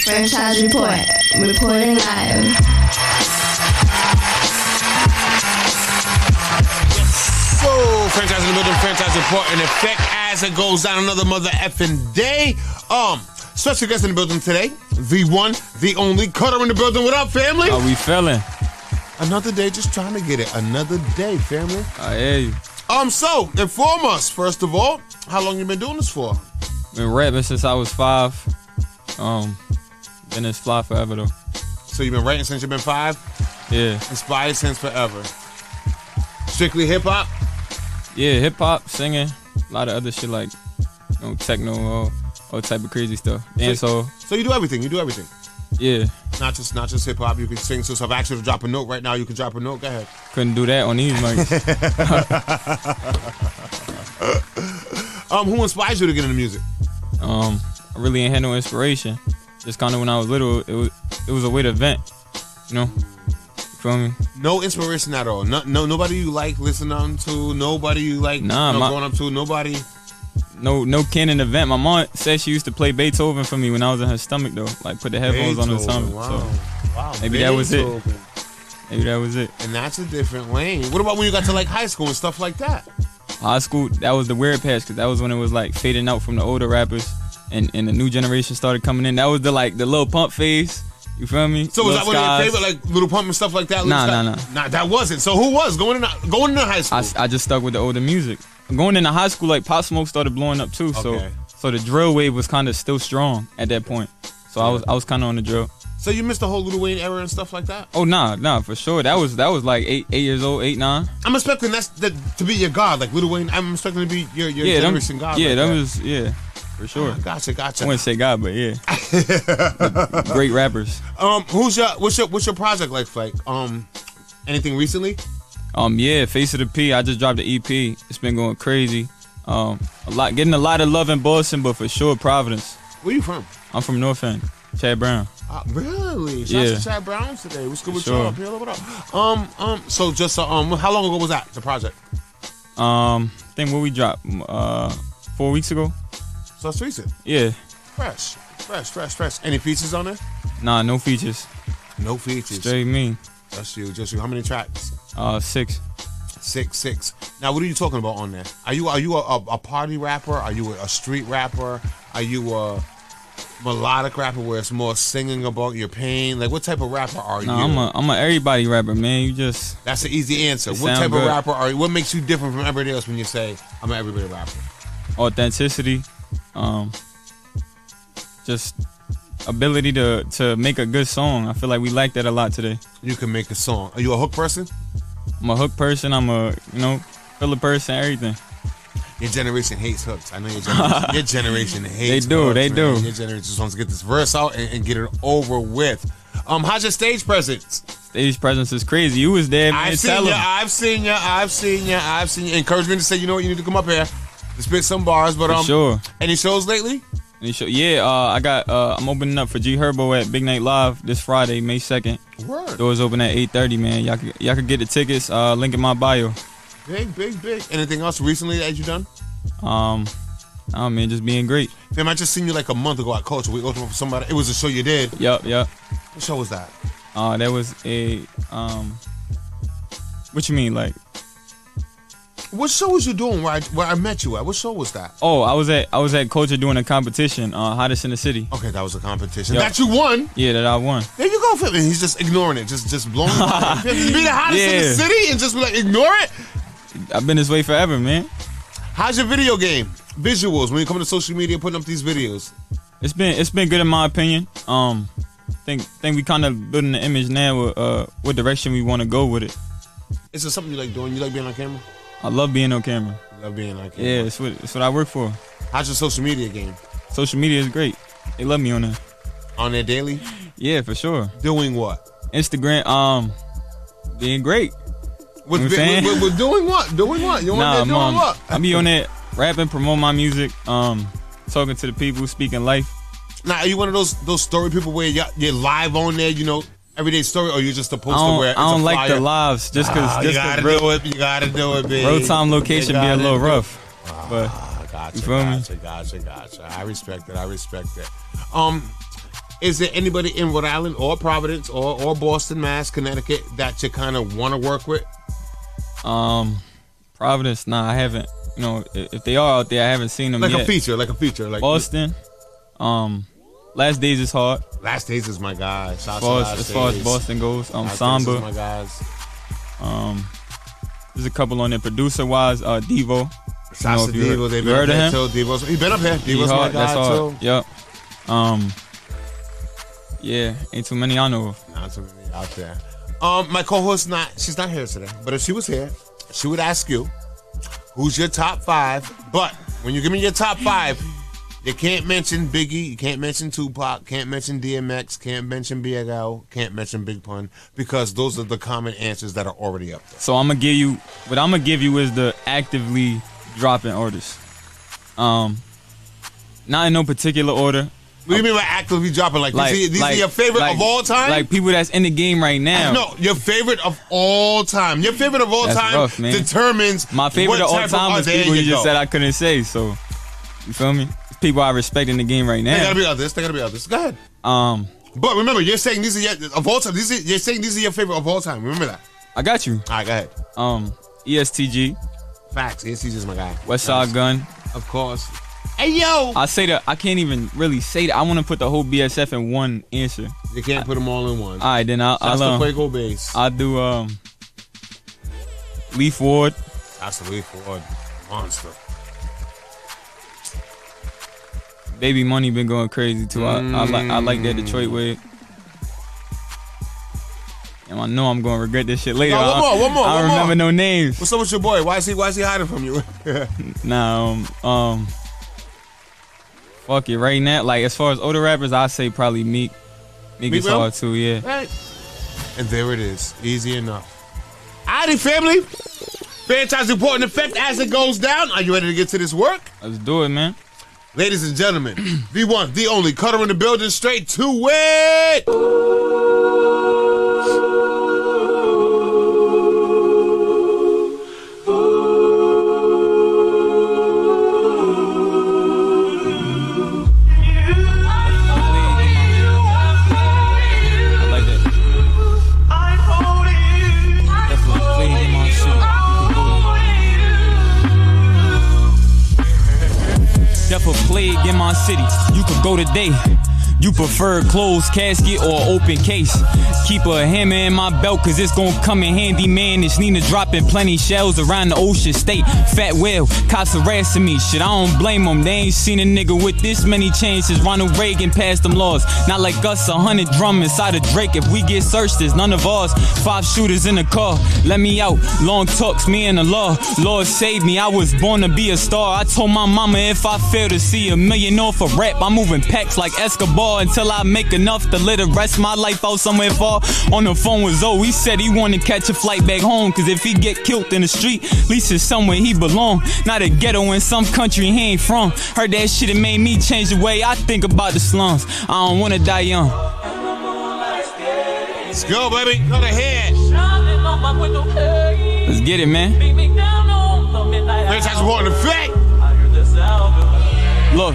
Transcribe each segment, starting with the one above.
Franchise Report, reporting live. So, franchise in the building, franchise report in effect as it goes down another mother effing day. Special guest in the building today, the one, the only, Kuttah in the building. What up, family? How we feeling? Another day, just trying to get it. Another day, family. I hear you. So, inform us, first of all, how long you been doing this for? Been rapping since I was 5. Been this fly forever though. So you've been writing since you've been 5? Yeah. Inspired since forever. Strictly hip-hop? Yeah, hip hop, singing, a lot of other shit like techno, all type of crazy stuff. And so you do everything. You do everything. Yeah. Not just hip hop. You can sing. So if I ask you to drop a note right now, you can drop a note. Go ahead. Couldn't do that on these mics. Who inspires you to get into music? I really ain't had no inspiration. Just kind of when I was little, it was a way to vent. You know. Feel me? No inspiration at all. Nobody you like listening to. Nobody you like going up to. Nobody. No canon event. My mom said she used to play Beethoven for me when I was in her stomach though. Like put the headphones on her stomach. Wow. So Wow. maybe that was it. Maybe that was it. And that's a different lane. What about when you got to like high school and stuff like that? High school, that was the weird patch because that was when it was like fading out from the older rappers and the new generation started coming in. That was the Lil Pump phase. You feel me? So was that one of your favorite, like Little Pump and stuff like that? Nah. Nah, that wasn't. So who was going into high school? I just stuck with the older music. Going into high school, like Pop Smoke started blowing up too. Okay. So the drill wave was kind of still strong at that point. So I was kind of on the drill. So you missed the whole Lil Wayne era and stuff like that? Oh nah, for sure. That was like 8 years old, 8, 9. I'm expecting that to be your god, like Lil Wayne. I'm expecting to be your generation god. Yeah, like that that was for sure. Gotcha. I wouldn't say God, but yeah. Great rappers. What's your project like? Anything recently? Yeah, Face of the P. I just dropped the EP. It's been going crazy. Getting a lot of love in Boston, but for sure Providence. Where you from? I'm from North End, Chad Brown. Really? Shout out to Chad Brown today. What's good with you up here? What up? So just how long ago was that? The project? I think what we dropped 4 weeks ago. So it's recent. Yeah. Fresh. Any features on there? Nah, no features. No features. Straight me. Just you. How many tracks? 6. 6. Now, what are you talking about on there? Are you a party rapper? Are you a street rapper? Are you a melodic rapper where it's more singing about your pain? Like, what type of rapper are you? I'm a everybody rapper, man. You just... That's the easy answer. What type of rapper are you? What makes you different from everybody else when you say, I'm an everybody rapper? Authenticity. Just ability to make a good song. I feel like we lack that a lot today. You can make a song. Are you a hook person? I'm a hook person. I'm a, filler person, everything. Your generation hates hooks. I know your generation hates They hooks, do. Your generation just wants to get this verse out and get it over with. How's your stage presence? Stage presence is crazy. You was there, man. I've seen you. Encourage me to say, you know what, you need to come up here to spit some bars. But For sure. Any shows lately? Yeah, I'm opening up for G Herbo at Big Night Live this Friday, May 2nd. Word. Doors open at 8:30, man. Y'all could get the tickets. Link in my bio. Big. Anything else recently that you done? Oh man, just being great. Fam, I just seen you like a month ago at Culture. We opened for somebody. It was a show you did. Yep. What show was that? That was a What you mean, like? What show was you doing where I met you at? What show was that? Oh, I was at Culture doing a competition, hottest in the city. Okay, that was a competition. Yep. That you won? Yeah, that I won. There you go, fam. He's just ignoring it. Just blowing it up. Be the hottest in the city and just be like, ignore it? I've been this way forever, man. How's your video game? Visuals, when you come to social media putting up these videos? It's been good in my opinion. Think we kind of building the image now with what direction we want to go with it. Is there something you like doing? You like being on camera? I love being on camera. You love being on camera. Yeah, it's what I work for. How's your social media game? Social media is great. They love me on there. On there daily? Yeah, for sure. Doing what? Instagram, being great. We're doing what? Doing what? You on there doing what? I be on there rapping, promoting my music, talking to the people, speaking life. Now, are you one of those story people where you're live on there, everyday story, or you just a poster where it's I don't a like flyer? the lives just because you gotta do it. You gotta do it, baby. Road time location be a little rough. But gotcha, you feel me? Gotcha. I respect it. Is there anybody in Rhode Island or Providence or Boston, Mass, Connecticut that you kind of want to work with? Providence, nah, I haven't. You know, if they are out there, I haven't seen them like yet. Like a feature. Like Boston, Last Days is hard. Last Days is my guy. As far as Boston goes, Samba. Is my guys. There's a couple on there. Producer-wise, Devo. Shots to Devo. They've been up here too. Devo's, he been up here. Devo's my guy too. Yep. Yeah, ain't too many I know of. Not too many out there. My co-host she's not here today. But if she was here, she would ask you, who's your top 5? But when you give me your top 5, you can't mention Biggie, you can't mention Tupac, can't mention DMX, can't mention Big L, can't mention Big Pun, because those are the common answers that are already up there. So what I'm gonna give you is the actively dropping artists. Not in no particular order. What do you mean by actively dropping? Like these are your favorite of all time? Like people that's in the game right now. No, your favorite of all time. Your favorite of all time rough, determines my favorite of all time is people you just said I couldn't say. So you feel me? It's people I respect in the game right now. They gotta be others. Go ahead. But remember, you're saying these are your of all time. You're saying these are your favorite of all time. Remember that. I got you. All right, go ahead. ESTG. Facts. ESTG is my guy. Westside Gun. Of course. Hey yo! I say that I can't even really say that. I want to put the whole BSF in one answer. You can't put them all in one. All right, then I'll Quavo Bass. I'll do Leaf Ward. That's the Leaf Ward monster. Baby Money been going crazy too. I like that Detroit way. And I know I'm gonna regret this shit later. No, one more. I don't remember no names. What's up with your boy? Why is he hiding from you? Nah, fuck it. Right now, like as far as older rappers, I say probably Meek. Meek is hard too, yeah. Right. And there it is. Easy enough. Alrighty, family. Franchise report in effect as it goes down. Are you ready to get to this work? Let's do it, man. Ladies and gentlemen, the one, the only, Kuttah in the building, straight to it. Plague in my city, you could go today. You prefer closed casket or open case? Keep a hammer in my belt cause it's gon' come in handy, man. It's Nina dropping plenty shells around the ocean state. Fat whale, cops harassing me. Shit, I don't blame them. They ain't seen a nigga with this many chances. Ronald Reagan passed them laws. Not like us, 100 drum inside a Drake. If we get searched, it's none of ours. 5 shooters in the car, let me out. Long talks, me and the law. Lord save me, I was born to be a star. I told my mama if I fail to see $1 million off a rap, I'm moving packs like Escobar until I make enough to live the rest of my life out somewhere far. On the phone with Zoe, he said he wanna catch a flight back home, cause if he get killed in the street, at least it's somewhere he belong. Not a ghetto in some country he ain't from. Heard that shit, it made me change the way I think about the slums. I don't wanna die young. Let's go, baby. Go ahead. Let's get it, man. Franchise report in effect. Look,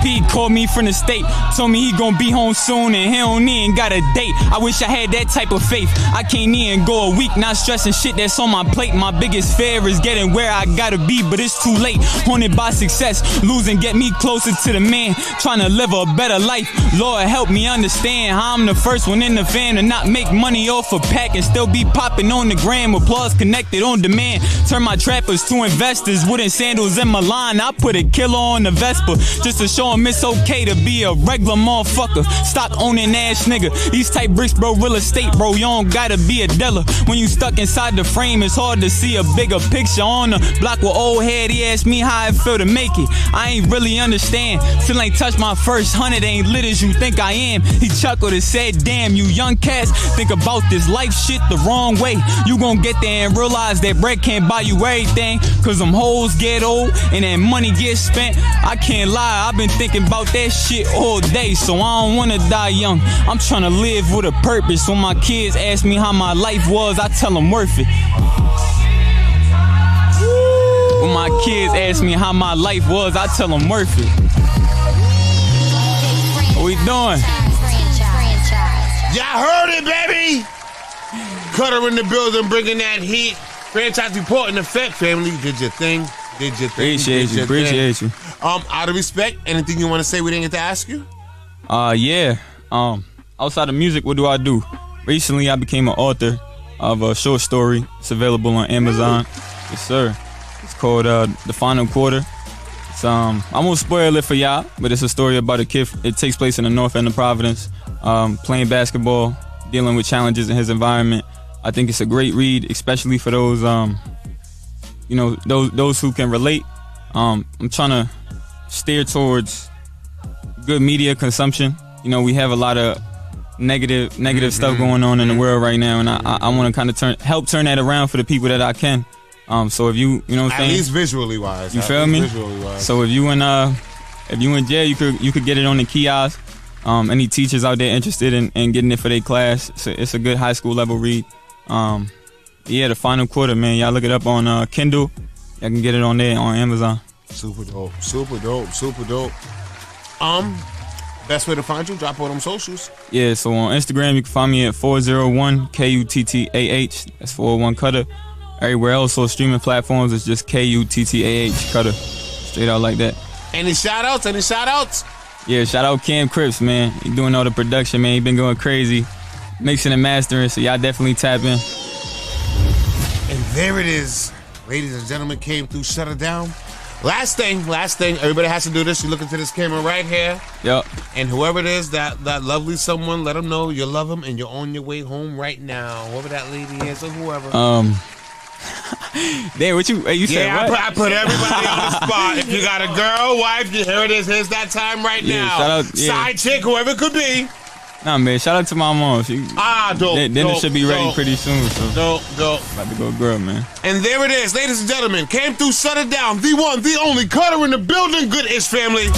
P called me from the state, told me he gon' be home soon and he don't even got a date. I wish I had that type of faith. I can't even go a week not stressing shit that's on my plate. My biggest fear is getting where I gotta be, but it's too late. Haunted by success, losing get me closer to the man. Trying to live a better life. Lord help me understand how I'm the first one in the van to not make money off a pack and still be popping on the gram. Applause connected on demand. Turn my trappers to investors. Wooden sandals in Milan. I put a killer on the Vespa just to show it's okay to be a regular motherfucker. Stock owning ass nigga. These type bricks, bro, real estate, bro. You don't gotta be a dealer. When you stuck inside the frame, it's hard to see a bigger picture. On the block with old head, he asked me how I feel to make it. I ain't really understand. Still ain't touched my first 100, ain't lit as you think I am. He chuckled and said, damn, you young cats think about this life shit the wrong way. You gon' get there and realize that bread can't buy you everything. Cause them hoes get old and that money gets spent. I can't lie, I've been thinking about that shit all day, so I don't wanna die young. I'm tryna live with a purpose. When my kids ask me how my life was, I tell them worth it. When my kids ask me how my life was, I tell them worth it. What we doing? Y'all heard it, baby. Kuttah in the building, bringing that heat. Franchise report in effect, family. Did your thing. Did your thing. Appreciate you. Out of respect, anything you want to say we didn't get to ask you? Yeah. Outside of music, what do I do? Recently, I became an author of a short story. It's available on Amazon. Yes, sir. It's called The Final Quarter. It's, I won't spoil it for y'all, but it's a story about a kid. It takes place in the north end of Providence, playing basketball, dealing with challenges in his environment. I think it's a great read, especially for those, those who can relate. I'm trying to steer towards good media consumption. You know, we have a lot of negative stuff going on in the world right now, and I want to kind of help turn that around for the people that I can. So if you know what I'm saying, at least visually wise, you feel me? So if you in jail, you could get it on the kiosk. Any teachers out there interested in getting it for their class, it's a good high school level read. The Final Quarter, man. Y'all look it up on Kindle. Y'all can get it on there on Amazon. Super dope. Best way to find you? Drop on them socials. Yeah, so on Instagram you can find me at 401 KUTTAH. That's 401 Kuttah. Everywhere else on streaming platforms it's just KUTTAH Kuttah. Straight out like that. Any shout outs? Yeah, shout out Cam Cripps, man. He doing all the production, man. He been going crazy. Mixing and mastering, so y'all definitely tap in. And there it is. Ladies and gentlemen, came through, shut it down. Last thing, everybody has to do this. You look into this camera right here. Yep. And whoever it is, that lovely someone, let them know you love them and you're on your way home right now. Whoever that lady is or whoever. Damn, what you said what? I put everybody on the spot. If you got a girl, wife, here it is. Here's that time right now. Shout out, side chick, whoever it could be. Nah, man, shout out to my mom. Dope. Dinner should be ready pretty soon. So Dope. About to go grill, man. And there it is, ladies and gentlemen. Came through, shut it down. The one, the only Kuttah in the building. Good-ish family.